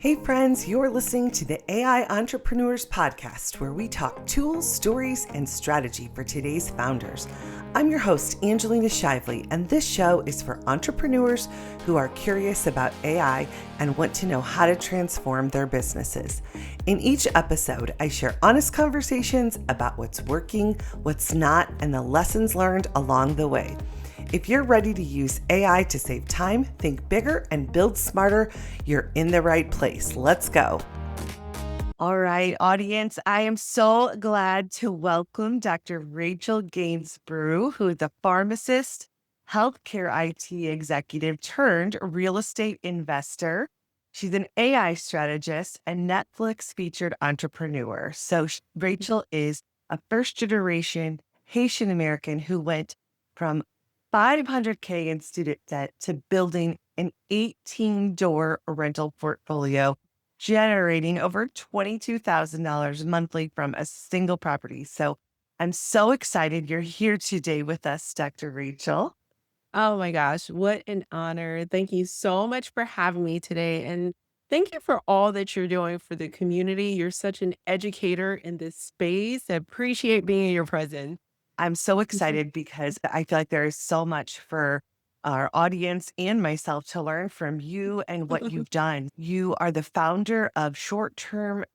Hey friends, you're listening to the AI Entrepreneurs Podcast, where we talk tools, stories, and strategy for today's founders. I'm your host, Angelina Shively, and this show is for entrepreneurs who are curious about AI and want to know how to transform their businesses. In each episode, I share honest conversations about what's working, what's not, and the lessons learned along the way. If you're ready to use AI to save time, think bigger, and build smarter, you're in the right place. Let's go. All right, audience, I am so glad to welcome Dr. Rachel Gainsbrugh, who is a pharmacist, healthcare IT executive turned real estate investor. She's an AI strategist and Netflix featured entrepreneur. So Rachel is a first generation Haitian American who went from 500K in student debt to building an 18-door rental portfolio, generating over $22,000 monthly from a single property. So I'm so excited you're here today with us, Dr. Rachel. Oh my gosh, what an honor. Thank you so much for having me today. And thank you for all that you're doing for the community. You're such an educator in this space. I appreciate being in your presence. I'm so excited because I feel like there is so much for our audience and myself to learn from you and what you've done. You are the founder of Short Term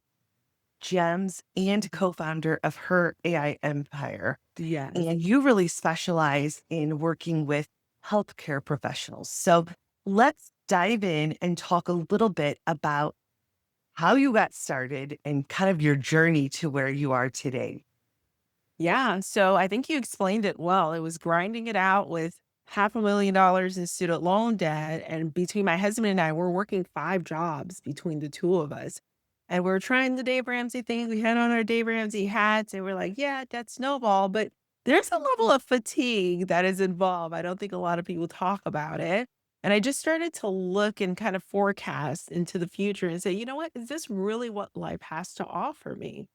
Gems and co-founder of Her AI Empire. Yes. And you really specialize in working with healthcare professionals. So let's dive in and talk a little bit about how you got started and kind of your journey to where you are today. Yeah. So I think you explained it well. It was grinding it out with $500,000 in student loan debt. And between my husband and I, we're working 5 jobs between the two of us. And we're trying the Dave Ramsey thing. We had on our Dave Ramsey hats and we're like, yeah, that's snowball. But there's a level of fatigue that is involved. I don't think a lot of people talk about it. And I just started to look and kind of forecast into the future and say, you know what? Is this really what life has to offer me?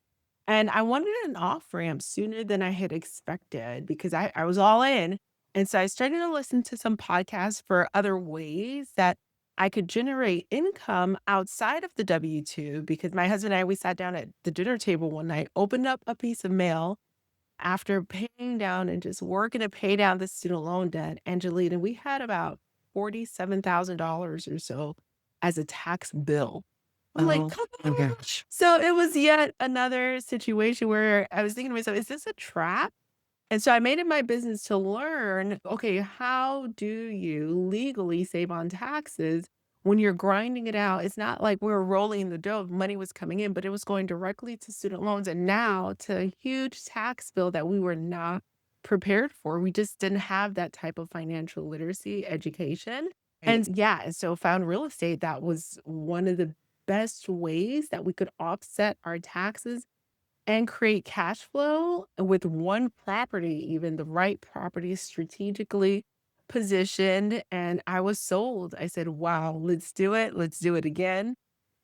And I wanted an off ramp sooner than I had expected because I was all in. And so I started to listen to some podcasts for other ways that I could generate income outside of the W 2 because my husband and I, we sat down at the dinner table one night, opened up a piece of mail after paying down and just working to pay down the student loan debt, Angelina, we had about $47,000 or so as a tax bill. I'm like, Oh "Come my on." gosh. So it was yet another situation where I was thinking to myself, is this a trap? And so I made it my business to learn, okay, how do you legally save on taxes when you're grinding it out? It's not like we were rolling the dough, money was coming in, but it was going directly to student loans and now to a huge tax bill that we were not prepared for. We just didn't have that type of financial literacy education. Right. And yeah, and so found real estate that was one of the best ways that we could offset our taxes and create cash flow with one property, even the right property strategically positioned. And I was sold. I said, wow, let's do it. Let's do it again.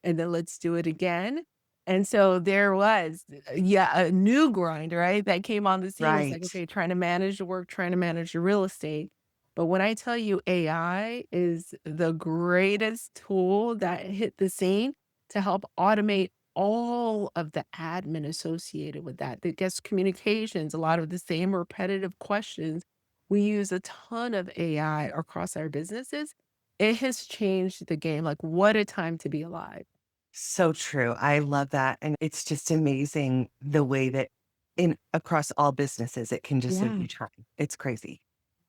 And then let's do it again. And so there was, yeah, a new grind, right? That came on the scene. It's like, Right. okay, trying to manage the work, trying to manage the real estate. But when I tell you AI is the greatest tool that hit the scene to help automate all of the admin associated with that, the guest communications, a lot of the same repetitive questions. We use a ton of AI across our businesses. It has changed the game. Like, what a time to be alive. So true. I love that. And it's just amazing the way that in across all businesses, it can just save Yeah. you time. It's crazy.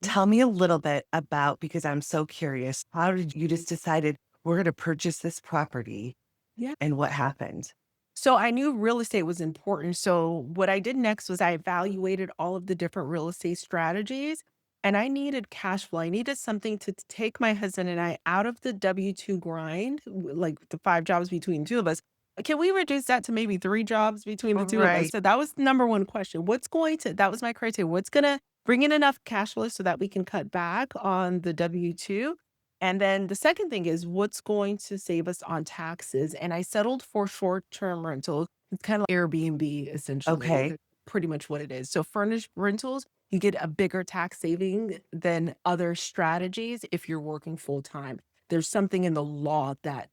Yeah. Tell me a little bit about, because I'm so curious, how did you just decided we're going to purchase this property Yeah. and what happened? So I knew real estate was important. So what I did next was I evaluated all of the different real estate strategies and I needed cash flow. I needed something to take my husband and I out of the W-2 grind, like the 5 jobs between the two of us. Can we reduce that to maybe 3 jobs between the two of us? Right. So that was the number one question. That was my criteria. What's going to bring in enough cash flow so that we can cut back on the W-2? And then the second thing is what's going to save us on taxes? And I settled for short-term rental. It's kind of like Airbnb, essentially. Okay. That's pretty much what it is. So furnished rentals, you get a bigger tax saving than other strategies if you're working full time. There's something in the law that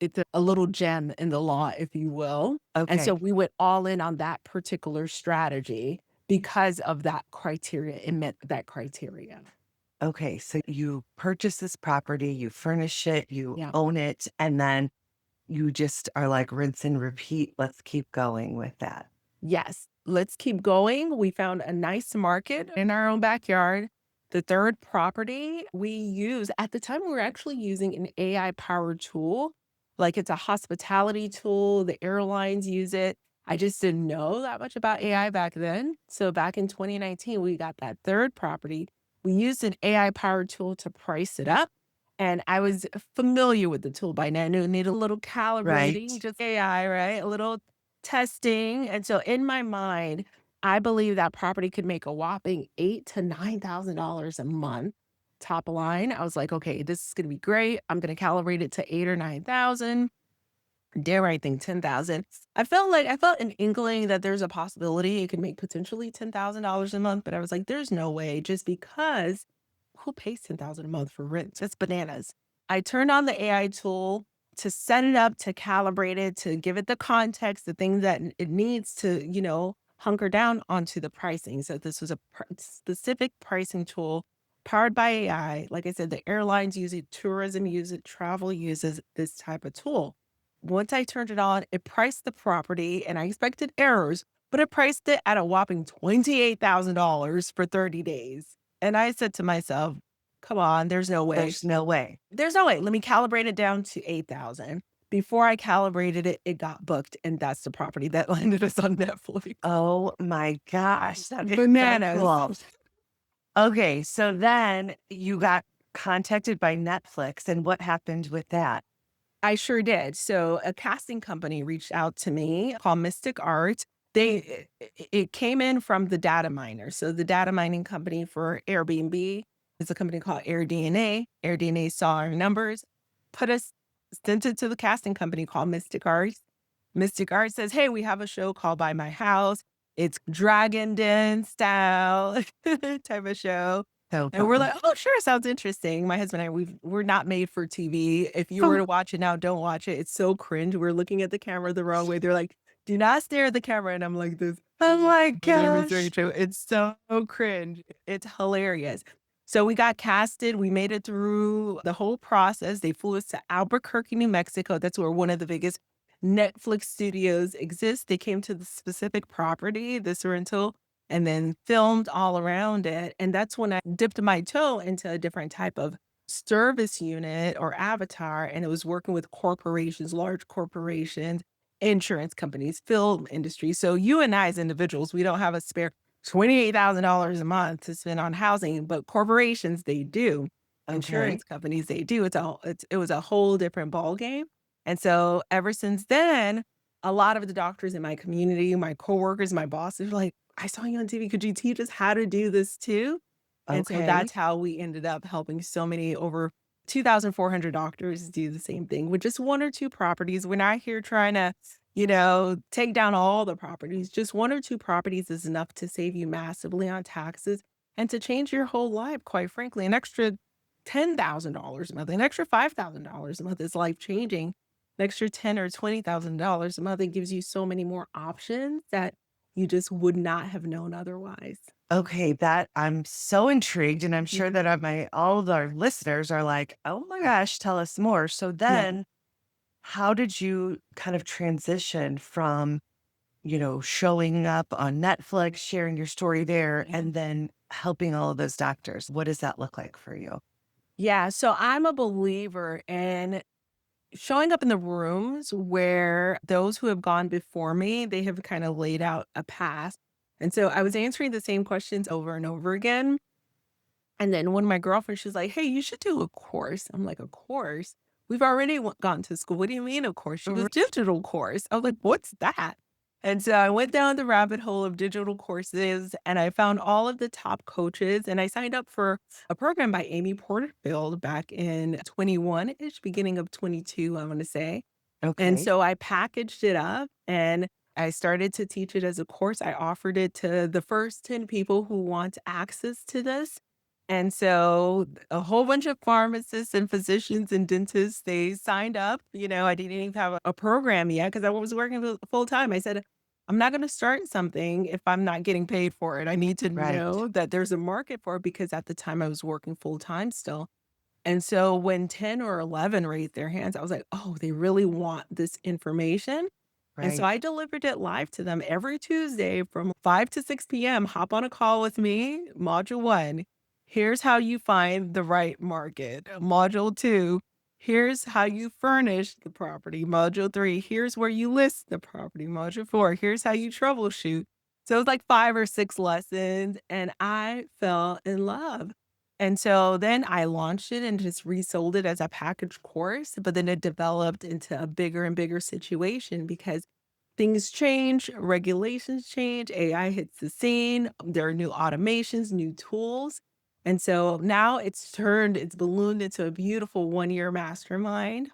It's a little gem in the law, if you will. And Okay. so we went all in on that particular strategy because of that criteria. It met that criteria. Okay. So you purchase this property, you furnish it, you Yeah. own it, and then you just are like rinse and repeat. Let's keep going with that. Yes, let's keep going. We found a nice market in our own backyard. The third property we use at the time, we were actually using an AI powered tool. Like it's a hospitality tool. The airlines use it. I just didn't know that much about AI back then. So back in 2019, we got that third property. We used an AI powered tool to price it up. And I was familiar with the tool by now. I knew it needed a little calibrating, Right. just AI, right? A little testing, and so in my mind, I believe that property could make a whopping $8 to $9,000 a month top line. I was like, "Okay, this is gonna be great. I'm gonna calibrate it to 8 or 9,000, dare I think 10,000." I felt an inkling that there's a possibility it could make potentially $10,000 a month, but I was like, "There's no way," just because who pays 10,000 a month for rent? That's bananas. I turned on the AI tool to set it up, to calibrate it, to give it the context, the things that it needs to, hunker down onto the pricing. So this was a specific pricing tool powered by AI. Like I said, the airlines use it, tourism use it, travel uses this type of tool. Once I turned it on, it priced the property and I expected errors, but it priced it at a whopping $28,000 for 30 days. And I said to myself, come on, there's no way. There's no way. There's no way. Let me calibrate it down to 8,000. Before I calibrated it, it got booked. And that's the property that landed us on Netflix. Oh my gosh. That is so Bananas. cool. Okay. So then you got contacted by Netflix, and what happened with that? I sure did. So a casting company reached out to me called Mystic Art. It came in from the data miner. So the data mining company for Airbnb is a company called AirDNA. AirDNA saw our numbers, put us sent it to the casting company called Mystic Art. Mystic Art says, "Hey, we have a show called By My House. It's Dragon Den style type of show." So And we're fun. like, "Oh, sure, sounds interesting." My husband and I, we're not made for TV. If you were to watch it now, don't watch it. It's so cringe. We're looking at the camera the wrong way. They're like, "Do not stare at the camera." And I'm like this. Oh my Let me tell gosh. you, it's so cringe. It's hilarious. So we got casted. We made it through the whole process. They flew us to Albuquerque, New Mexico. That's where one of the biggest Netflix studios exist. They came to the specific property, this rental, and then filmed all around it. And that's when I dipped my toe into a different type of service unit or avatar. And it was working with corporations, large corporations, insurance companies, film industry. So you and I as individuals, we don't have a spare $28,000 a month to spend on housing, but corporations, they do. Okay. Insurance companies, they do. It was a whole different ball game. And so ever since then, a lot of the doctors in my community, my coworkers, my bosses are like, "I saw you on TV. Could you teach us how to do this too?" And so Okay. that's how we ended up helping so many over 2,400 doctors do the same thing with just one or two properties. We're not here trying to, take down all the properties. Just one or two properties is enough to save you massively on taxes and to change your whole life, quite frankly. An extra $10,000 a month, an extra $5,000 a month is life changing. An extra 10 or $20,000 a month, it gives you so many more options that you just would not have known otherwise. Okay, that I'm so intrigued, and I'm sure Mhm. that my all of our listeners are like, "Oh my gosh, tell us more." So Yeah. then, how did you kind of transition from, showing up on Netflix, sharing your story there, Yeah. and then helping all of those doctors? What does that look like for you? Yeah. So I'm a believer in showing up in the rooms where those who have gone before me, they have kind of laid out a path. And so I was answering the same questions over and over again. And then when my girlfriend, she's like, "Hey, you should do a course." I'm like, "A course? We've already gone to school. What do you mean a course?" She goes, "Digital course." I was like, "What's that?" And so I went down the rabbit hole of digital courses and I found all of the top coaches and I signed up for a program by Amy Porterfield back in 21-ish, beginning of 22, I want to say. And Okay. so I packaged it up and I started to teach it as a course. I offered it to the first 10 people who want access to this. And so a whole bunch of pharmacists and physicians and dentists, they signed up. I didn't even have a program yet because I was working full time. I said, I'm not going to start something if I'm not getting paid for it. I need to Right. know that there's a market for it because at the time I was working full time still. And so when 10 or 11 raised their hands, I was like, oh, they really want this information. And so Right. I delivered it live to them every Tuesday from 5 to 6 p.m. Hop on a call with me. Module one, here's how you find the right market. Module two, here's how you furnish the property. Module three, here's where you list the property. Module four, here's how you troubleshoot. So it was like 5 or 6 lessons, and I fell in love. And so then I launched it and just resold it as a package course, but then it developed into a bigger and bigger situation because things change, regulations change, AI hits the scene, there are new automations, new tools. And so now it's ballooned into a beautiful 1 year mastermind.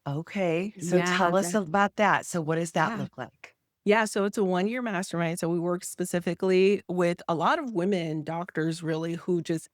Okay. So Yeah, tell us about that. So what does that yeah. look like? Yeah, so it's a 1 year mastermind. So we work specifically with a lot of women doctors really who just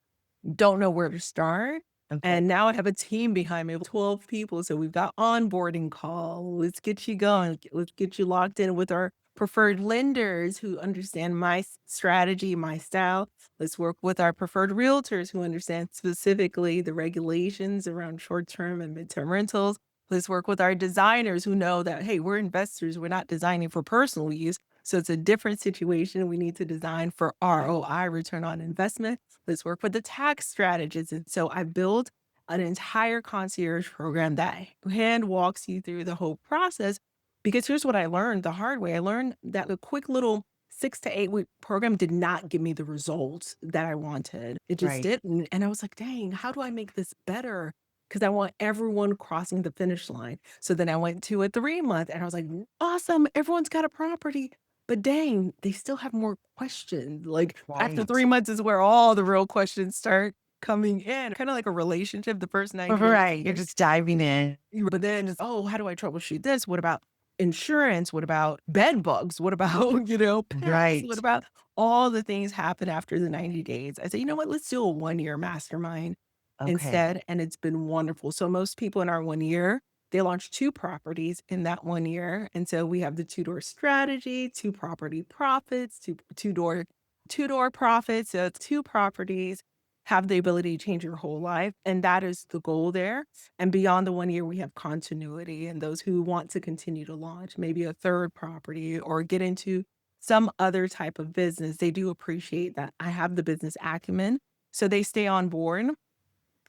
don't know where to start. Okay. And now I have a team behind me of 12 people. So we've got onboarding call. Let's get you going. Let's get you locked in with our preferred lenders who understand my strategy, my style. Let's work with our preferred realtors who understand specifically the regulations around short term and midterm rentals. Let's work with our designers who know that, hey, we're investors. We're not designing for personal use. So it's a different situation. We need to design for ROI, return on investment. Let's work with the tax strategists. And so I built an entire concierge program that hand walks you through the whole process. Because here's what I learned the hard way. I learned that the quick little 6 to 8 week program did not give me the results that I wanted. It just Right. didn't. And I was like, dang, how do I make this better? Because I want everyone crossing the finish line. So then I went to a 3 month and I was like, awesome, everyone's got a property. But dang, they still have more questions. Like, after Right. 3 months is where all the real questions start coming in, kinda like a relationship, the first 90 days. Right. You're just diving in. But then it's, "Oh, how do I troubleshoot this? What about insurance? What about bed bugs? What about, pets? What Right. about" all the things happen after the 90 days. I said, "You know what? Let's do a 1 year mastermind Okay. instead," and it's been wonderful. So most people in our 1 year, they launch 2 properties in that 1 year, and so we have the two-door strategy, 2 property profits, two-door profits, so it's 2 properties have the ability to change your whole life, and that is the goal there. And beyond the 1 year, we have continuity and those who want to continue to launch maybe a third property or get into some other type of business. They do appreciate that I have the business acumen. So they stay on board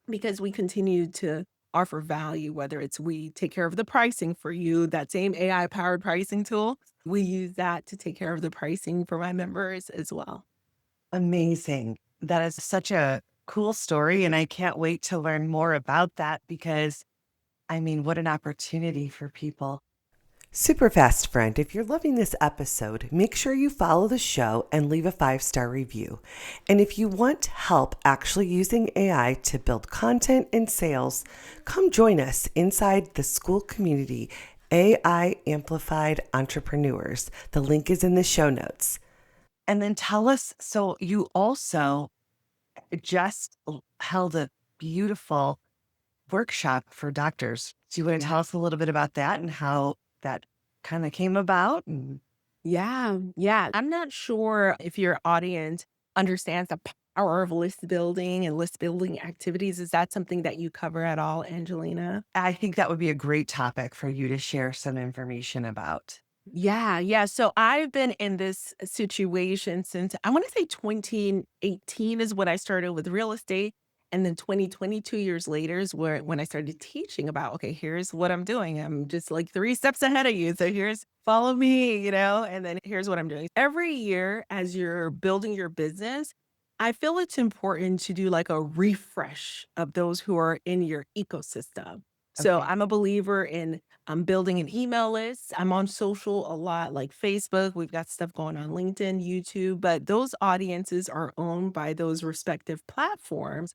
because we continue to offer value, whether it's we take care of the pricing for you, that same AI powered pricing tool, we use that to take care of the pricing for my members as well. Amazing. That is such a cool story. And I can't wait to learn more about that because, I mean, what an opportunity for people. Super fast friend, if you're loving this episode, make sure you follow the show and leave a 5-star review. And if you want help actually using AI to build content and sales, come join us inside the school community, AI Amplified Entrepreneurs. The link is in the show notes. And then tell us, so you also just held a beautiful workshop for doctors. Do you want to Yeah. tell us a little bit about that and how that kind of came about? Yeah, yeah. I'm not sure if your audience understands the power of list building and list building activities. Is that something that you cover at all, Angelina? I think that would be a great topic for you to share some information about. Yeah, yeah. So I've been in this situation since I want to say 2018 is when I started with real estate. And then 2022 years later is where when I started teaching about, okay, here's what I'm doing. I'm just like 3 steps ahead of you. So here's follow me, and then here's what I'm doing. Every year, as you're building your business, I feel it's important to do like a refresh of those who are in your ecosystem. So Okay. I'm a believer in I'm building an email list. I'm on social a lot, like Facebook. We've got stuff going on LinkedIn, YouTube, but those audiences are owned by those respective platforms.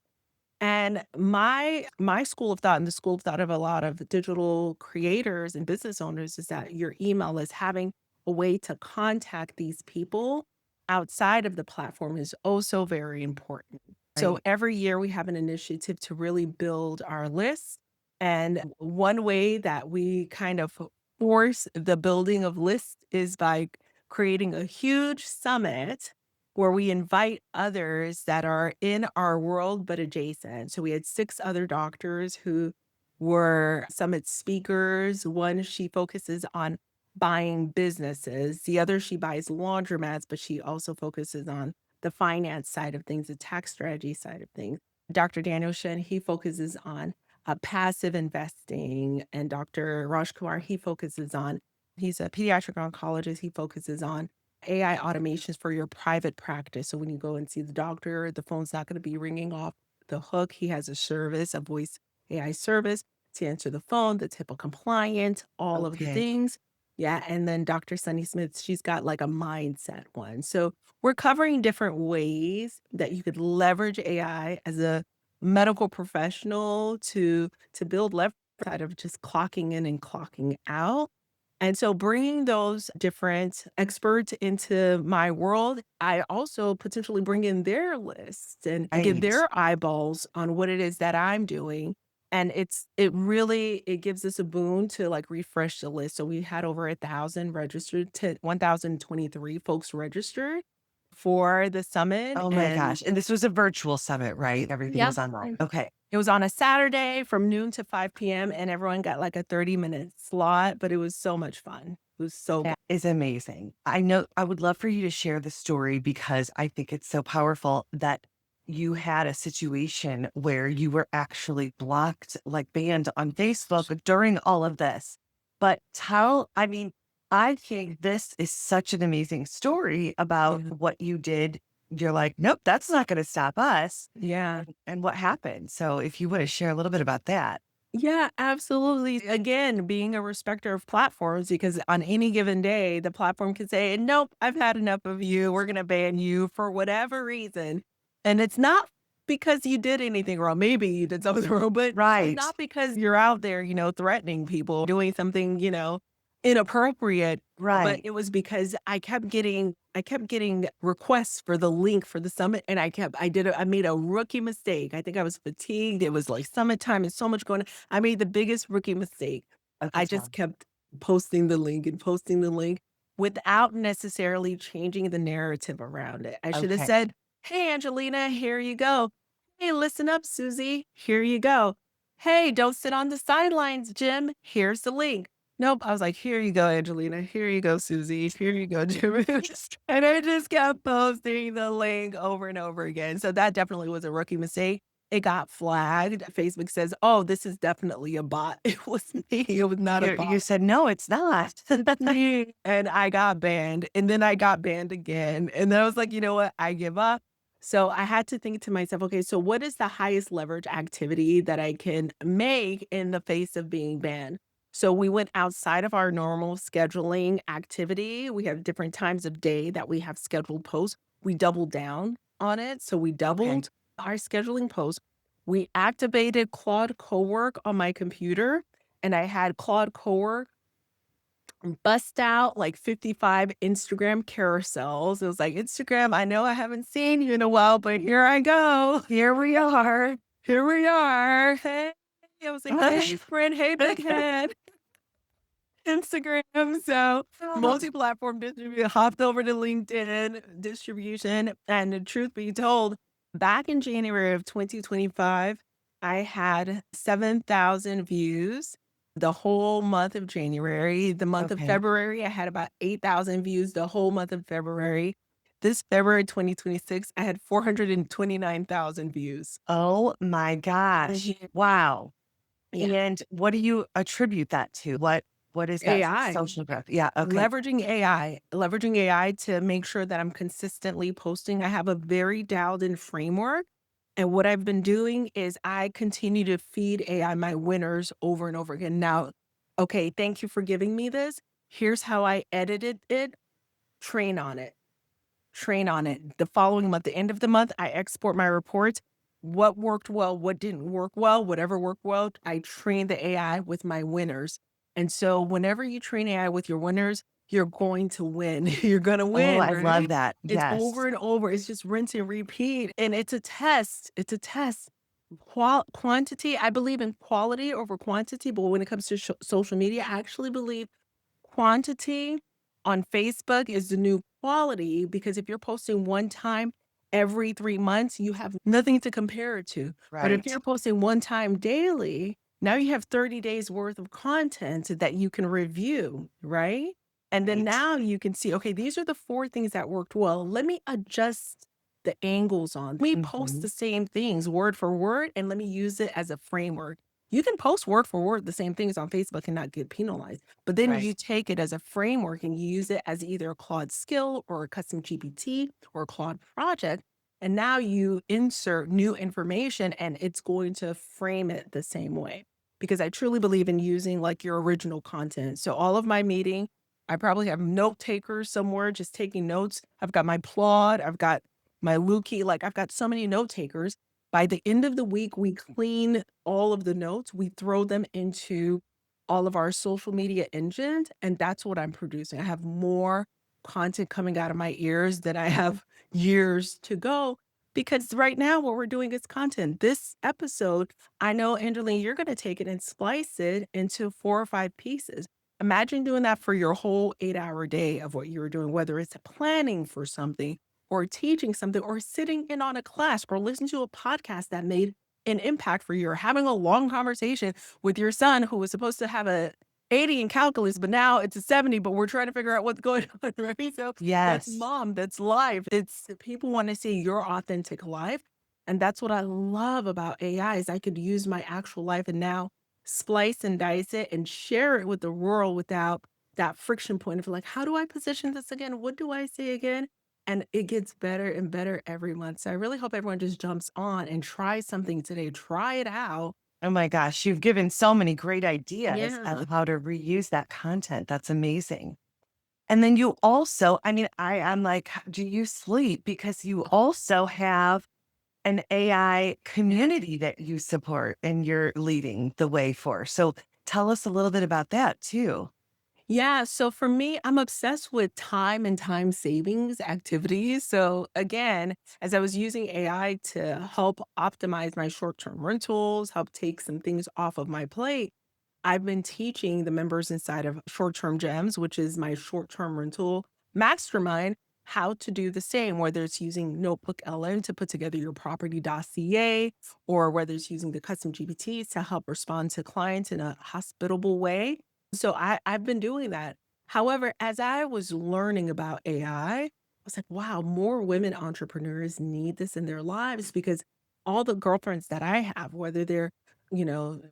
And my school of thought and the school of thought of a lot of digital creators and business owners is that your email list having a way to contact these people outside of the platform is also very important. So Right. every year we have an initiative to really build our list. And one way that we kind of force the building of lists is by creating a huge summit where we invite others that are in our world but adjacent. So we had 6 other doctors who were summit speakers. One, she focuses on buying businesses. The other, she buys laundromats, but she also focuses on the finance side of things, the tax strategy side of things. Dr. Daniel Shen, he focuses on passive investing, and Dr. Raj Kumar, he focuses on, he's a pediatric oncologist, he focuses on AI automations for your private practice. So when you go and see the doctor, the phone's not going to be ringing off the hook. He has a service, a voice AI service to answer the phone, that's HIPAA compliant, all of the Okay. things. Yeah. And then Dr. Sunny Smith, she's got like a mindset one. So we're covering different ways that you could leverage AI as a medical professional to build leverage out of just clocking in and clocking out. And so bringing those different experts into my world, I also potentially bring in their lists and get Right. their eyeballs on what it is that I'm doing. And it gives us a boon to like refresh the list. So we had over 1,000 registered, to 1,023 folks registered for the summit. Oh my And gosh. And this was a virtual summit, right? Everything yeah, was online. Okay. it was on a Saturday from noon to 5 p.m. and everyone got like a 30-minute slot, but it was so much fun. It was so That good. is amazing. I know I would love for you to share the story because I think it's so powerful that you had a situation where you were actually blocked, like banned on Facebook during all of this. But I mean, I think this is such an amazing story about Mhm. what you did. You're like, nope, that's not going to stop us. Yeah. And what happened. So if you want to share a little bit about that. Yeah, absolutely. Again, being a respecter of platforms, because on any given day, the platform can say, nope, I've had enough of you. We're going to ban you for whatever reason. And it's not because you did anything wrong. Maybe you did something wrong, but it's Right. not because you're out there, threatening people, doing something, inappropriate. But Right. it was because I kept getting requests for the link for the summit, and I made a rookie mistake. I think I was fatigued. It was like summertime and so much going on. I made the biggest rookie mistake. Okay. I just kept posting the link and posting the link without necessarily changing the narrative around it. I should have Okay. said, "Hey, Angelina, here you go. Hey, listen up, Susie. Here you go. Hey, don't sit on the sidelines, Jim. Here's the link." Nope. I was like, "Here you go, Angelina. Here you go, Susie. Here you go, Jim." And I just kept posting the link over and over again. So that definitely was a rookie mistake. It got flagged. Facebook says, "Oh, this is definitely a bot." It was me. It was not a You bot. said, "No, it's not." Me. And I got banned. And then I got banned again. And then I was like, you know what? I give up. So I had to think to myself, okay, so what is the highest leverage activity that I can make in the face of being banned? So we went outside of our normal scheduling activity. We have different times of day that we have scheduled posts. We doubled down on it. So we Okay. doubled our scheduling posts. We activated Claude Cowork on my computer, and I had Claude Cowork bust out like 55 Instagram carousels. It was like, "Instagram, I know I haven't seen you in a while, but here I go. Here we are. Here we are. Hey." I was like, "Hey, friend. Hey, big head." Instagram. So multi-platform distribution, hopped over to LinkedIn distribution. And the truth be told, back in January of 2025, I had 7,000 views the whole month of January. The month of Okay. February, I had about 8,000 views the whole month of February. This February 2026, I had 429,000 views. Oh my gosh. Mhm. Wow. Yeah. And what do you attribute that to? What is that AI. social growth? Yeah, okay. Leveraging AI to make sure that I'm consistently posting. I have a very dialed in framework. And what I've been doing is I continue to feed AI my winners over and over again. Now, okay, thank you for giving me this. Here's how I edited it. Train on it. Train on it. The following month, the end of the month, I export my reports. What worked well, what didn't work well, whatever worked well, I train the AI with my winners. And so whenever you train AI with your winners, you're going to win. You're going to Oh, win, I love right? that. It's Yes. over and over. It's just rinse and repeat. And it's a test. It's a test. Quantity, I believe in quality over quantity, but when it comes to social media, I actually believe quantity on Facebook is the new quality because if you're posting one time every 3 months, you have nothing to compare it to. But if Right. you're posting one time daily, now you have 30 days worth of content that you can review, right? And then Right. now you can see, okay, these are the 4 things that worked well. Let me adjust the angles on. Let me post Mhm. the same things word for word and let me use it as a framework. You can post word for word the same things on Facebook and not get penalized. But then Right. you take it as a framework and you use it as either a Claude skill or a custom GPT or a Claude project. And now you insert new information and it's going to frame it the same way. Because I truly believe in using like your original content. So all of my meeting, I probably have note takers somewhere just taking notes. I've got my Claude, I've got my Lukey, like I've got so many note takers. By the end of the week, we clean all of the notes, we throw them into all of our social media engines, and that's what I'm producing. I have more content coming out of my ears than I have years to go because right now what we're doing is content. This episode, I know, Angeline, you're going to take it and splice it into 4 or 5 pieces. Imagine doing that for your whole 8-hour day of what you were doing, whether it's planning for something or teaching something or sitting in on a class or listening to a podcast that made an impact for you or having a long conversation with your son who was supposed to have a 80 in calculus, but now it's a 70, but we're trying to figure out what's going on, right? So that's Yes. mom, that's life. It's people want to see your authentic life. And that's what I love about AI is I could use my actual life and now splice and dice it and share it with the world without that friction point of like, how do I position this again? What do I say again? And it gets better and better every month. So I really hope everyone just jumps on and tries something today. Try it out. Oh my gosh, you've given so many great ideas Yeah. of how to reuse that content. That's amazing. And then you also, I mean, I'm like, do you sleep? Because you also have an AI community that you support and you're leading the way for. So tell us a little bit about that too. Yeah. So for me, I'm obsessed with time and time savings activities. So again, as I was using AI to help optimize my short term rentals, help take some things off of my plate, I've been teaching the members inside of Short Term Gems, which is my short term rental mastermind, how to do the same, whether it's using Notebook LM to put together your property dossier, or whether it's using the custom GPTs to help respond to clients in a hospitable way. So I've been doing that. However, as I was learning about AI, I was like, wow, more women entrepreneurs need this in their lives because all the girlfriends that I have, whether they're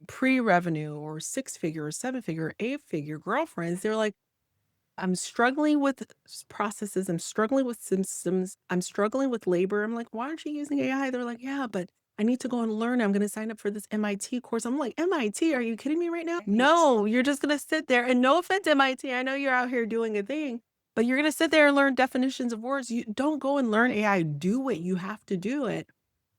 pre-revenue or 6-figure or 7-figure or 8-figure girlfriends, they're like, I'm struggling with processes. I'm struggling with systems. I'm struggling with labor. I'm like, why aren't you using AI? They're like, yeah, but I need to go and learn. I'm going to sign up for this MIT course. I'm like, MIT? Are you kidding me right now? Right. No, you're just going to sit there. And no offense, MIT. I know you're out here doing a thing, but you're going to sit there and learn definitions of words. You don't go and learn AI. Do it. You have to do it.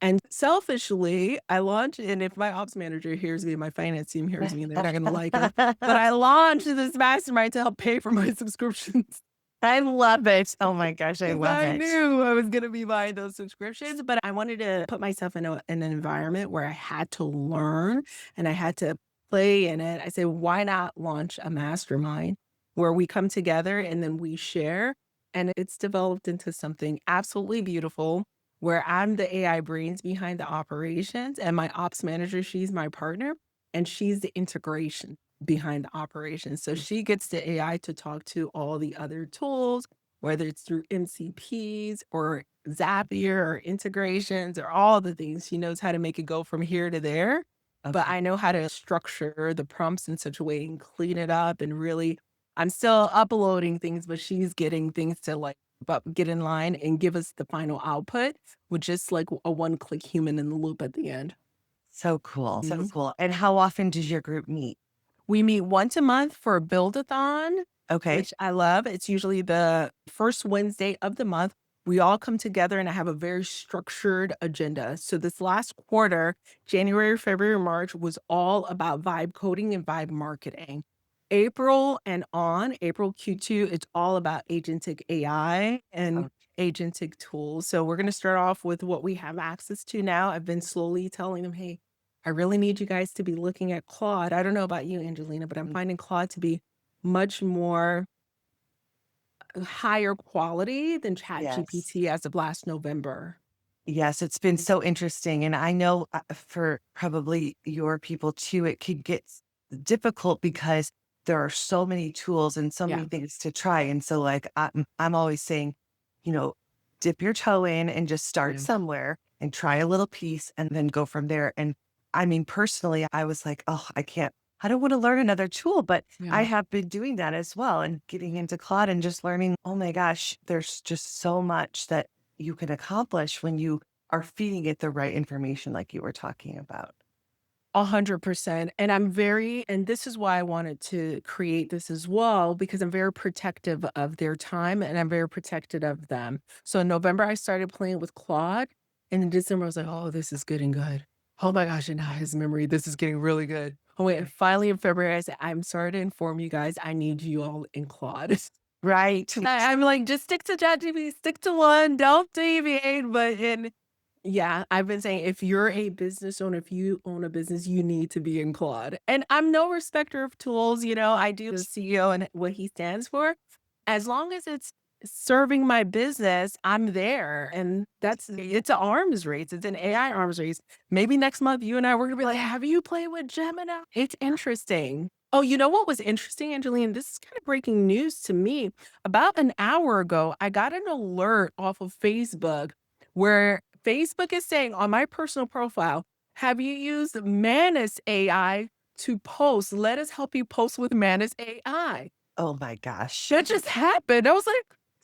And selfishly, I launched, and if my ops manager hears me, my finance team hears me, and they're not going to like it. But I launched this mastermind to help pay for my subscriptions I love it. Oh my gosh, I because love I it. knew I was gonna be buying those subscriptions, but I wanted to put myself in an environment where I had to learn and I had to play in it. I said, "Why not launch a mastermind where we come together and then we share?" And it's developed into something absolutely beautiful where I'm the AI brains behind the operations and my ops manager, she's my partner, and she's the integration behind the operations. So she gets the AI to talk to all the other tools, whether it's through MCPs or Zapier or integrations or all the things. She knows how to make it go from here to there. But Okay. I know how to structure the prompts in such a way and clean it up and really, I'm still uploading things, but she's getting things to like but get in line and give us the final output with just like a one-click human in the loop at the end. So cool. So Mhm. cool. And how often does your group meet? We meet once a month for a build-a-thon, Okay. which I love. It's usually the first Wednesday of the month. We all come together and I have a very structured agenda. So this last quarter, January, February, March was all about vibe coding and vibe marketing. April and on, April Q2, it's all about agentic AI and agentic tools. So we're going to start off with what we have access to now. I've been slowly telling them, hey, I really need you guys to be looking at Claude. I don't know about you, Angelina, but I'm finding Claude to be much more higher quality than Yes. ChatGPT as of last November. Yes, it's been so interesting. And I know for probably your people too, it could get difficult because there are so many tools and so Yeah. many things to try. And so, like, I'm always saying, you know, dip your toe in and just start Yeah. somewhere and try a little piece and then go from there. And I mean, personally, I was like, oh, I don't want to learn another tool, but I Yeah. have been doing that as well and getting into Claude and just learning, oh my gosh, there's just so much that you can accomplish when you are feeding it the right information like you were talking about. 100%. And this is why I wanted to create this as well, because I'm very protective of their time and I'm very protective of them. So in November, I started playing with Claude. And in December, I was like, oh, this is getting good. Oh my gosh. And now his memory, this is getting really good. Oh, wait. And finally in February, I said, I'm sorry to inform you guys, I need you all in Claude. Right. I'm like, just stick to ChatGPT, stick to one, don't deviate. Yeah, I've been saying if you're a business owner, if you own a business, you need to be in Claude. And I'm no respecter of tools, I do the CEO and what he stands for. As long as it's serving my business, I'm there. And it's an arms race. It's an AI arms race. Maybe next month you and I, we're gonna be like, have you played with Gemini? It's interesting. Oh, you know what was interesting, Angeline? This is kind of breaking news to me. About an hour ago, I got an alert off of Facebook where Facebook is saying on my personal profile, have you used Manus AI to post? Let us help you post with Manus AI. Oh my gosh. That just happened. I was like,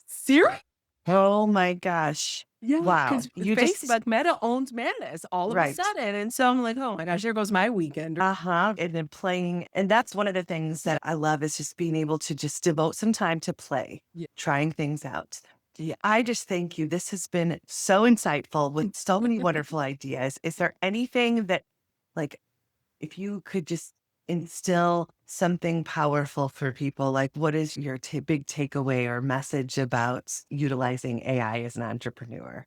serious? Oh my gosh. Yeah, Wow. because You just, Facebook Meta owns Manus all of a right. sudden. And so I'm like, oh my gosh, there goes my weekend. Uh-huh. And then playing. And that's one of the things that I love is just being able to just devote some time to play, Yeah. trying things out. Yeah, I just thank you. This has been so insightful with so many wonderful ideas. Is there anything that, like, if you could just instill something powerful for people, like what is your big takeaway or message about utilizing AI as an entrepreneur?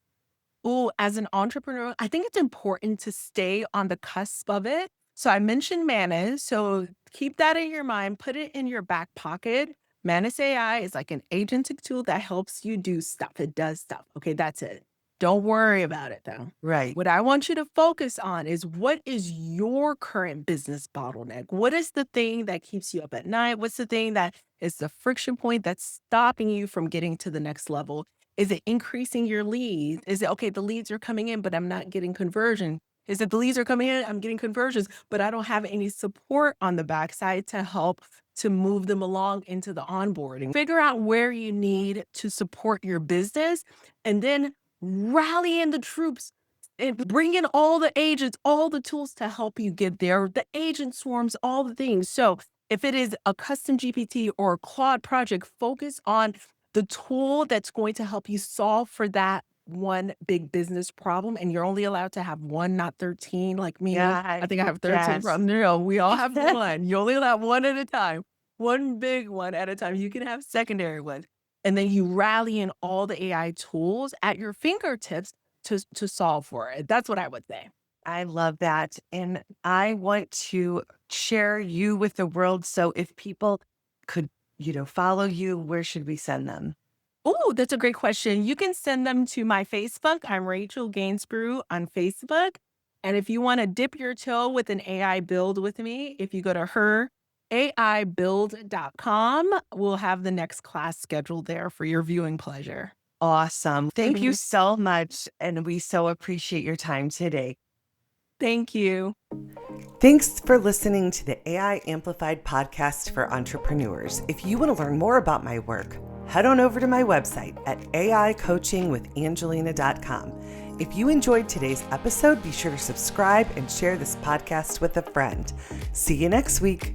Oh, as an entrepreneur, I think it's important to stay on the cusp of it. So I mentioned Manus. So keep that in your mind, put it in your back pocket. Manus AI is like an agentic tool that helps you do stuff. It does stuff. Okay, that's it. Don't worry about it though. Right. What I want you to focus on is what is your current business bottleneck? What is the thing that keeps you up at night? What's the thing that is the friction point that's stopping you from getting to the next level? Is it increasing your leads? Is it, okay, the leads are coming in, but I'm not getting conversion? Is it the leads are coming in, I'm getting conversions, but I don't have any support on the backside to help to move them along into the onboarding? Figure out where you need to support your business and then rally in the troops and bring in all the agents, all the tools to help you get there, the agent swarms, all the things. So if it is a custom GPT or a Claude project, focus on the tool that's going to help you solve for that one big business problem. And you're only allowed to have one, not 13 like me. Yeah. I think I have 13 Yes. problems. No, we all have one. You only allow one at a time, one big one at a time. You can have secondary ones. And then you rally in all the AI tools at your fingertips to solve for it. That's what I would say. I love that. And I want to share you with the world. So if people could, follow you, where should we send them? Oh, that's a great question. You can send them to my Facebook. I'm Rachel Gainsbrugh on Facebook. And if you want to dip your toe with an AI build with me, if you go to heraibuild.com, we'll have the next class scheduled there for your viewing pleasure. Awesome. Thank you so much. And we so appreciate your time today. Thank you. Thanks for listening to the AI Amplified podcast for entrepreneurs. If you want to learn more about my work, head on over to my website at aicoachingwithangelina.com. If you enjoyed today's episode, be sure to subscribe and share this podcast with a friend. See you next week.